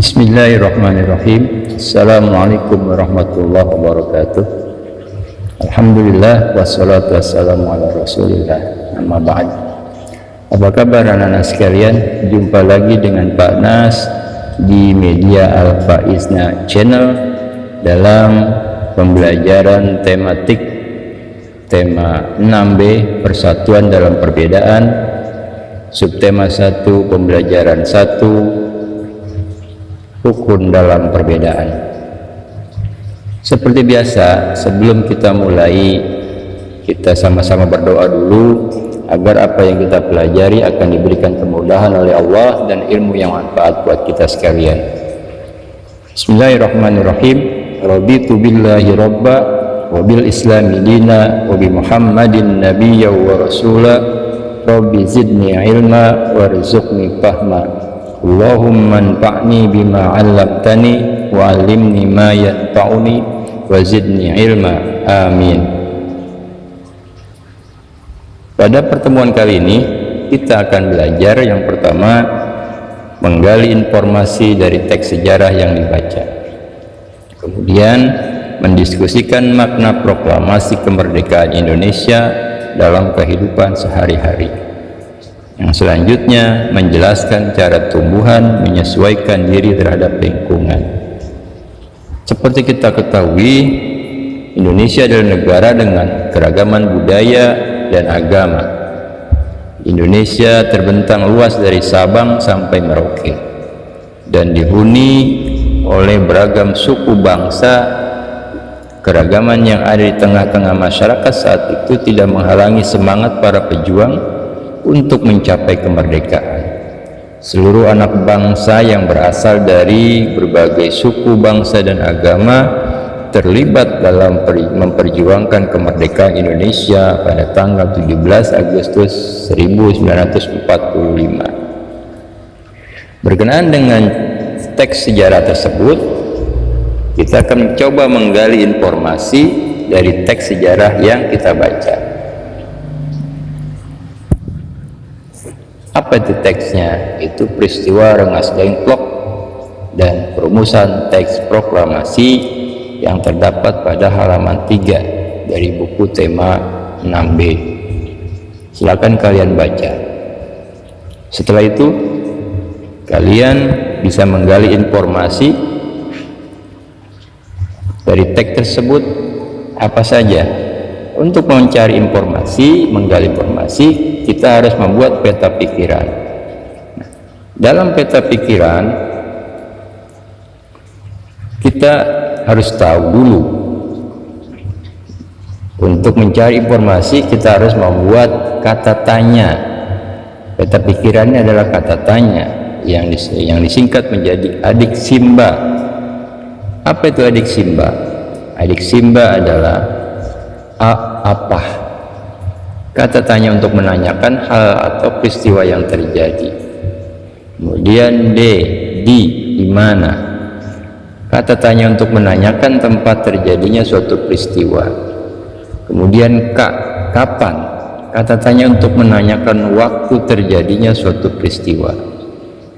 Bismillahirrahmanirrahim. Assalamualaikum warahmatullahi wabarakatuh. Alhamdulillah wassalatu wassalamu ala rasulillah, amma ba'd. Apa kabar anak-anak sekalian? Jumpa lagi dengan Pak Nas di media Al-Faizna Channel dalam pembelajaran tematik tema 6B Persatuan dalam Perbedaan, subtema 1 pembelajaran 1 Rukun dalam perbedaan. Seperti biasa, sebelum kita mulai, kita sama-sama berdoa dulu agar apa yang kita pelajari akan diberikan kemudahan oleh Allah dan ilmu yang manfaat buat kita sekalian. Bismillahirrahmanirrahim. Raditu billahi robba wa bil islami dina wa bi muhammadin nabiyya wa rasula rabbi zidni ilma warzuqni fahma. Allahumma anfa'ni bima 'allamtani wa 'allimni ma yanfa'uni wa zidni ilma. Amin. Pada pertemuan kali ini kita akan belajar yang pertama menggali informasi dari teks sejarah yang dibaca. Kemudian mendiskusikan makna proklamasi kemerdekaan Indonesia dalam kehidupan sehari-hari. Yang selanjutnya menjelaskan cara tumbuhan menyesuaikan diri terhadap lingkungan. Seperti kita ketahui, Indonesia adalah negara dengan keragaman budaya dan agama. Indonesia terbentang luas dari Sabang sampai Merauke dan dihuni oleh beragam suku bangsa. Keragaman yang ada di tengah-tengah masyarakat saat itu tidak menghalangi semangat para pejuang untuk mencapai kemerdekaan. Seluruh anak bangsa yang berasal dari berbagai suku, bangsa, dan agama terlibat dalam memperjuangkan kemerdekaan Indonesia pada tanggal 17 Agustus 1945. Berkenaan dengan teks sejarah tersebut, kita akan mencoba menggali informasi dari teks sejarah yang kita baca. Apa itu teksnya? Itu peristiwa Rengas Dengklok dan perumusan teks proklamasi yang terdapat pada halaman 3 dari buku tema 6B. Silakan kalian baca. Setelah itu kalian bisa menggali informasi dari teks tersebut apa saja. Untuk mencari informasi, menggali informasi, kita harus membuat peta pikiran. Dalam peta pikiran, kita harus tahu dulu. Untuk mencari informasi, kita harus membuat kata tanya. Peta pikirannya adalah kata tanya yang disingkat menjadi adik simba. Apa itu adik simba? Adik simba adalah A. Apa? Kata tanya untuk menanyakan hal atau peristiwa yang terjadi. Kemudian D. Di mana? Kata tanya untuk menanyakan tempat terjadinya suatu peristiwa. Kemudian K. Kapan? Kata tanya untuk menanyakan waktu terjadinya suatu peristiwa.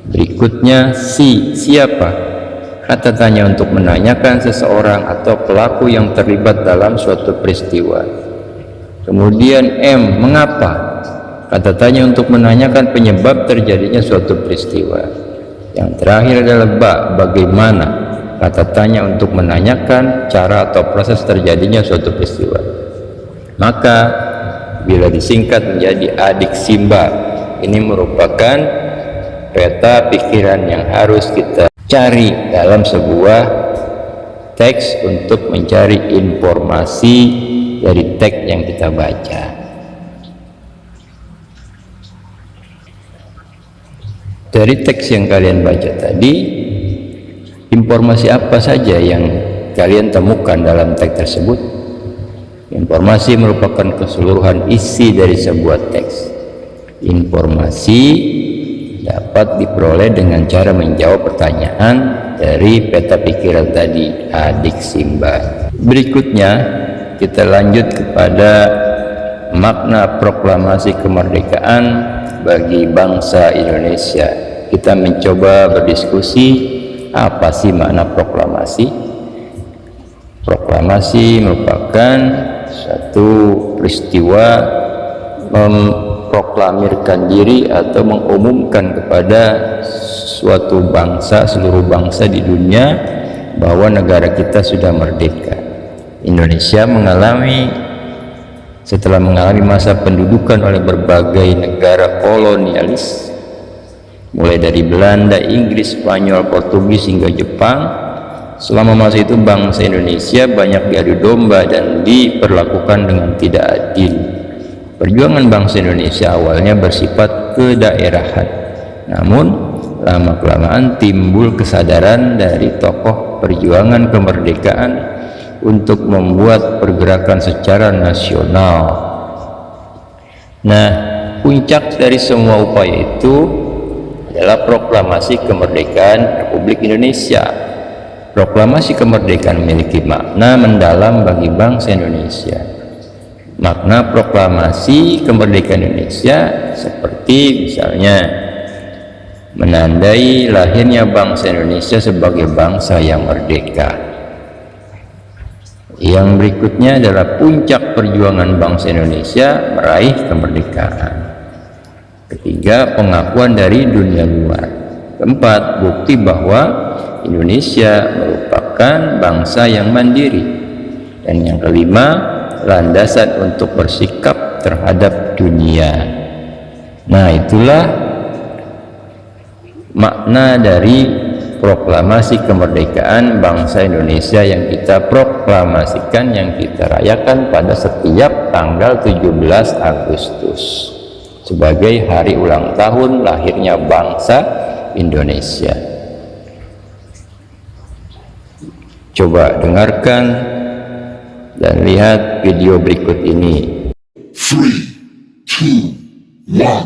Berikutnya siapa? Kata tanya untuk menanyakan seseorang atau pelaku yang terlibat dalam suatu peristiwa. Kemudian M. Mengapa? Kata tanya untuk menanyakan penyebab terjadinya suatu peristiwa. Yang terakhir adalah bagaimana? Kata tanya untuk menanyakan cara atau proses terjadinya suatu peristiwa. Maka bila disingkat menjadi adik simba, ini merupakan peta pikiran yang harus kita cari dalam sebuah teks untuk mencari informasi dari teks yang kita baca. Dari teks yang kalian baca tadi, informasi apa saja yang kalian temukan dalam teks tersebut? Informasi merupakan keseluruhan isi dari sebuah teks. Informasi dapat diperoleh dengan cara menjawab pertanyaan dari peta pikiran tadi, adik simba. Berikutnya kita lanjut kepada makna proklamasi kemerdekaan bagi bangsa Indonesia. Kita mencoba berdiskusi Apa sih makna proklamasi? Proklamasi merupakan suatu peristiwa memproklamirkan diri atau mengumumkan kepada suatu bangsa, seluruh bangsa di dunia, bahwa negara kita sudah merdeka. Indonesia setelah mengalami masa pendudukan oleh berbagai negara kolonialis, mulai dari Belanda, Inggris, Spanyol, Portugis hingga Jepang. Selama masa itu bangsa Indonesia banyak diadu domba dan diperlakukan dengan tidak adil. Perjuangan bangsa Indonesia awalnya bersifat kedaerahan, namun lama-kelamaan timbul kesadaran dari tokoh perjuangan kemerdekaan untuk membuat pergerakan secara nasional. Nah, puncak dari semua upaya itu adalah proklamasi kemerdekaan Republik Indonesia. Proklamasi kemerdekaan memiliki makna mendalam bagi bangsa Indonesia. Makna proklamasi kemerdekaan Indonesia seperti misalnya menandai lahirnya bangsa Indonesia sebagai bangsa yang merdeka. Yang berikutnya adalah puncak perjuangan bangsa Indonesia meraih kemerdekaan. Ketiga, pengakuan dari dunia luar. Keempat, bukti bahwa Indonesia merupakan bangsa yang mandiri. Dan yang kelima, landasan untuk bersikap terhadap dunia. Nah, itulah makna dari proklamasi kemerdekaan bangsa Indonesia yang kita proklamasikan, yang kita rayakan pada setiap tanggal 17 Agustus sebagai hari ulang tahun lahirnya bangsa Indonesia. Coba dengarkan dan lihat video berikut ini. 3, 2, 1.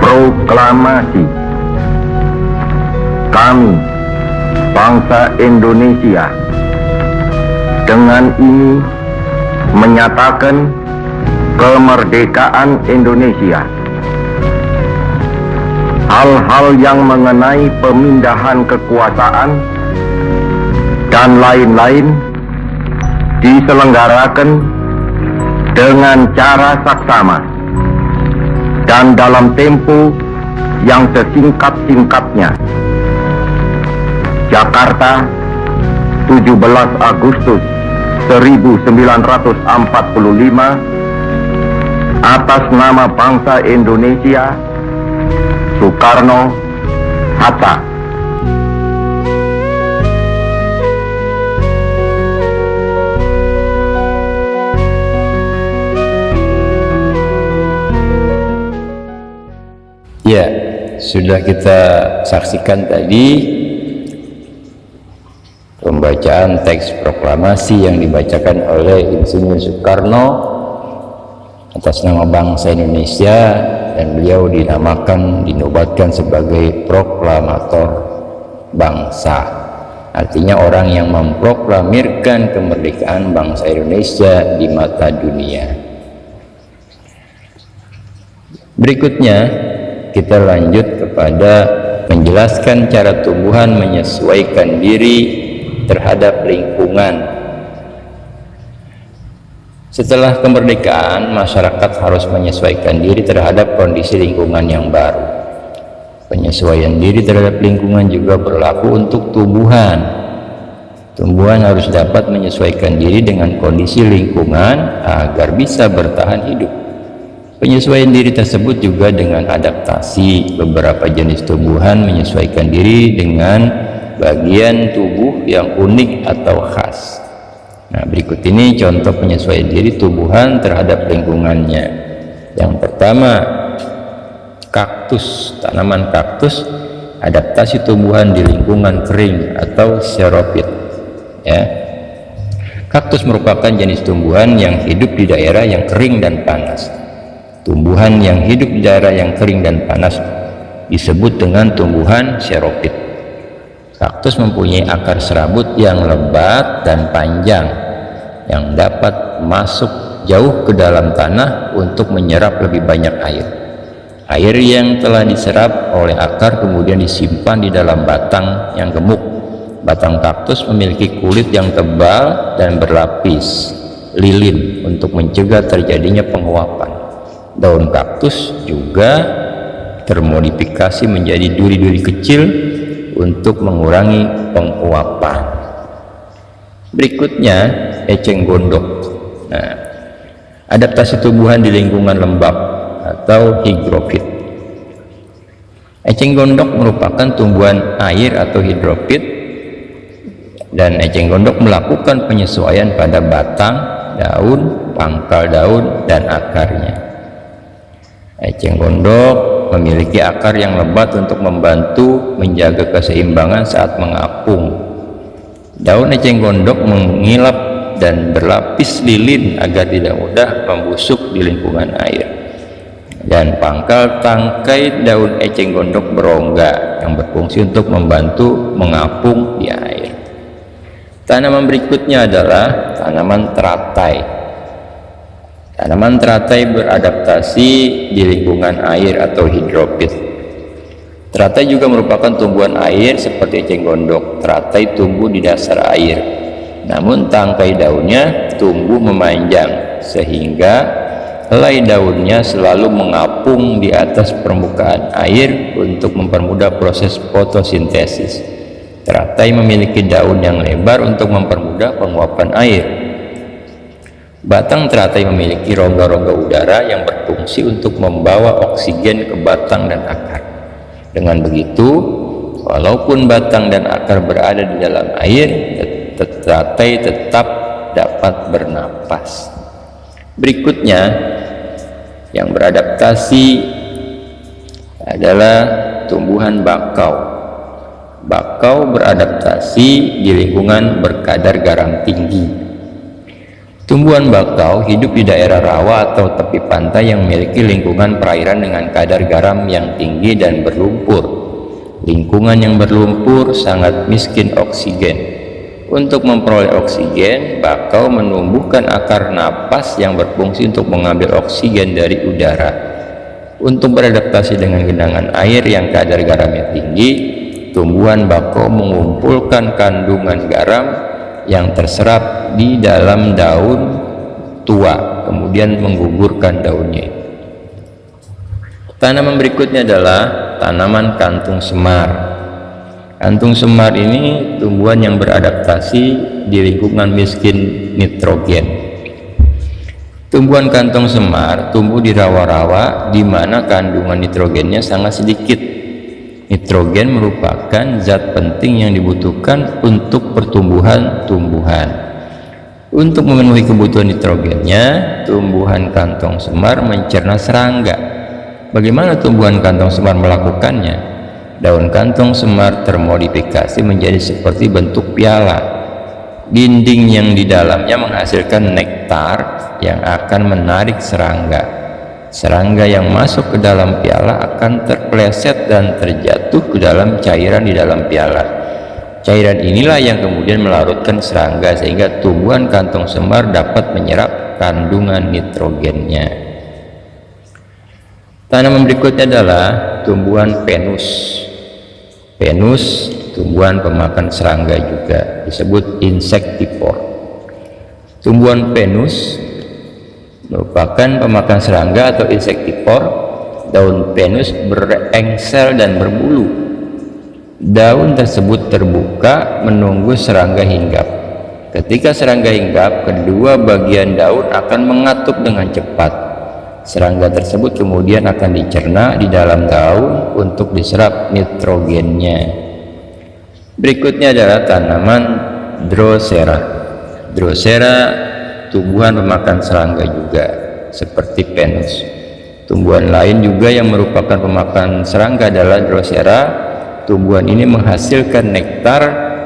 Proklamasi. Kami, bangsa Indonesia, dengan ini menyatakan kemerdekaan Indonesia. Hal-hal yang mengenai pemindahan kekuasaan dan lain-lain diselenggarakan dengan cara saksama dan dalam tempo yang sesingkat-singkatnya. Jakarta, 17 Agustus 1945, atas nama bangsa Indonesia, Soekarno-Hatta. Ya, sudah kita saksikan tadi pembacaan teks proklamasi yang dibacakan oleh Insinyur Soekarno atas nama bangsa Indonesia, dan beliau dinobatkan sebagai proklamator bangsa. Artinya orang yang memproklamirkan kemerdekaan bangsa Indonesia di mata dunia. Berikutnya kita lanjut kepada menjelaskan cara tumbuhan menyesuaikan diri terhadap lingkungan. Setelah kemerdekaan, masyarakat harus menyesuaikan diri terhadap kondisi lingkungan yang baru. Penyesuaian diri terhadap lingkungan juga berlaku untuk tumbuhan. Tumbuhan harus dapat menyesuaikan diri dengan kondisi lingkungan agar bisa bertahan hidup. Penyesuaian diri tersebut juga dengan adaptasi. Beberapa jenis tumbuhan menyesuaikan diri dengan bagian tubuh yang unik atau khas. Nah, berikut ini contoh penyesuaian diri tumbuhan terhadap lingkungannya. Yang pertama, kaktus. Tanaman kaktus adaptasi tumbuhan di lingkungan kering atau xeropit. Ya. Kaktus merupakan jenis tumbuhan yang hidup di daerah yang kering dan panas. Tumbuhan yang hidup di daerah yang kering dan panas disebut dengan tumbuhan xeropit. Kaktus mempunyai akar serabut yang lebat dan panjang yang dapat masuk jauh ke dalam tanah untuk menyerap lebih banyak air. Air yang telah diserap oleh akar kemudian disimpan di dalam batang yang gemuk. Batang kaktus memiliki kulit yang tebal dan berlapis lilin untuk mencegah terjadinya penguapan. Daun kaktus juga termodifikasi menjadi duri-duri kecil untuk mengurangi penguapan. Berikutnya, eceng gondok. Nah, adaptasi tumbuhan di lingkungan lembab atau higrofit. Eceng gondok merupakan tumbuhan air atau hidrofit, dan eceng gondok melakukan penyesuaian pada batang, daun, pangkal daun, dan akarnya. Eceng gondok memiliki akar yang lebat untuk membantu menjaga keseimbangan saat mengapung. Daun eceng gondok mengilap dan berlapis lilin agar tidak mudah membusuk di lingkungan air. Dan pangkal tangkai daun eceng gondok berongga yang berfungsi untuk membantu mengapung di air. Tanaman berikutnya adalah tanaman teratai. Tanaman teratai beradaptasi di lingkungan air atau hidrofit. Teratai juga merupakan tumbuhan air seperti eceng gondok. Teratai tumbuh di dasar air, namun tangkai daunnya tumbuh memanjang sehingga helai daunnya selalu mengapung di atas permukaan air untuk mempermudah proses fotosintesis. Teratai memiliki daun yang lebar untuk mempermudah penguapan air. Batang teratai memiliki rongga-rongga udara yang berfungsi untuk membawa oksigen ke batang dan akar. Dengan begitu, walaupun batang dan akar berada di dalam air, teratai tetap dapat bernapas. Berikutnya, yang beradaptasi adalah tumbuhan bakau. Bakau beradaptasi di lingkungan berkadar garam tinggi. Tumbuhan bakau hidup di daerah rawa atau tepi pantai yang memiliki lingkungan perairan dengan kadar garam yang tinggi dan berlumpur. Lingkungan yang berlumpur sangat miskin oksigen. Untuk memperoleh oksigen, bakau menumbuhkan akar napas yang berfungsi untuk mengambil oksigen dari udara. Untuk beradaptasi dengan genangan air yang kadar garamnya tinggi, tumbuhan bakau mengumpulkan kandungan garam yang terserap di dalam daun tua, kemudian menggugurkan daunnya. Tanaman berikutnya adalah tanaman kantung semar. Kantung semar ini tumbuhan yang beradaptasi di lingkungan miskin nitrogen. Tumbuhan kantung semar tumbuh di rawa-rawa di mana kandungan nitrogennya sangat sedikit. Nitrogen merupakan zat penting yang dibutuhkan untuk pertumbuhan tumbuhan. Untuk memenuhi kebutuhan nitrogennya, tumbuhan kantong semar mencerna serangga. Bagaimana tumbuhan kantong semar melakukannya? Daun kantong semar termodifikasi menjadi seperti bentuk piala. Dinding yang di dalamnya menghasilkan nektar yang akan menarik serangga. Serangga yang masuk ke dalam piala akan terpeleset dan terjatuh ke dalam cairan di dalam piala. Cairan inilah yang kemudian melarutkan serangga sehingga tumbuhan kantong semar dapat menyerap kandungan nitrogennya. Tanaman berikutnya adalah tumbuhan penus. Penus tumbuhan pemakan serangga juga, disebut insektivore. Tumbuhan penus merupakan pemakan serangga atau insektivore. Daun penus berengsel dan berbulu. Daun tersebut terbuka menunggu serangga hinggap. Ketika serangga hinggap, kedua bagian daun akan mengatup dengan cepat. Serangga tersebut kemudian akan dicerna di dalam daun untuk diserap nitrogennya. Berikutnya adalah tanaman Drosera. Drosera tumbuhan pemakan serangga juga seperti penus. Tumbuhan lain juga yang merupakan pemakan serangga adalah Drosera tumbuhan ini menghasilkan nektar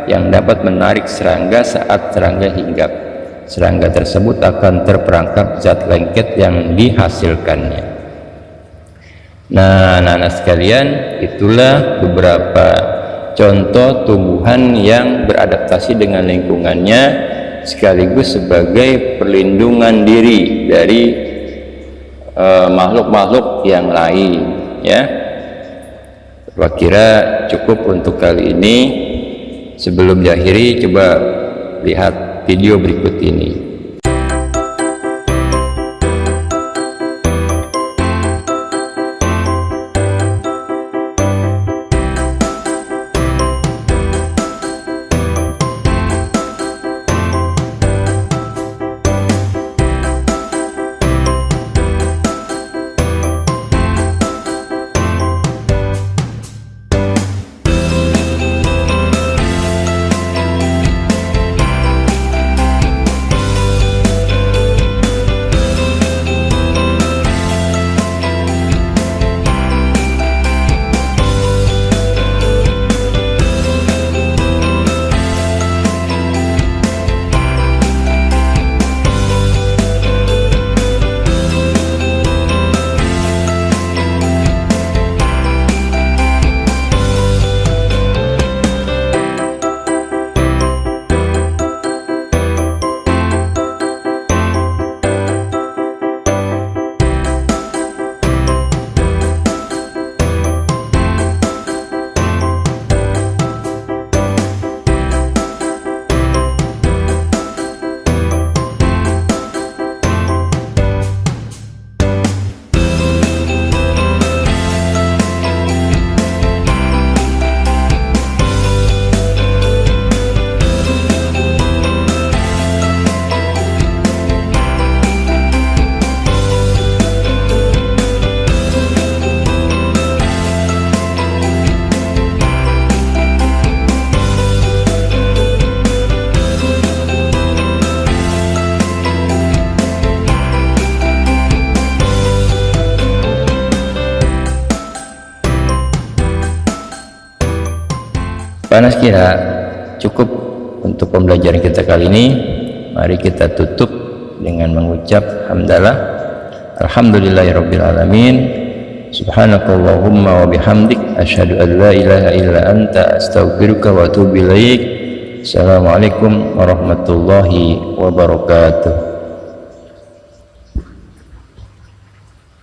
yang dapat menarik serangga saat serangga hinggap. Serangga tersebut akan terperangkap zat lengket yang dihasilkannya. Nah, anak-anak sekalian, itulah beberapa contoh tumbuhan yang beradaptasi dengan lingkungannya sekaligus sebagai perlindungan diri dari makhluk-makhluk yang lain, ya. Saya kira cukup untuk kali ini. Sebelum diakhiri, coba lihat video berikut ini. Panas kira cukup untuk pembelajaran kita kali ini. Mari kita tutup dengan mengucap hamdalah. Alhamdulillahirabbil alamin. Subhanakallahumma wa bihamdik asyhadu an la ilaha illa anta astaghfiruka wa atubu ilaik. Assalamualaikum warahmatullahi wabarakatuh.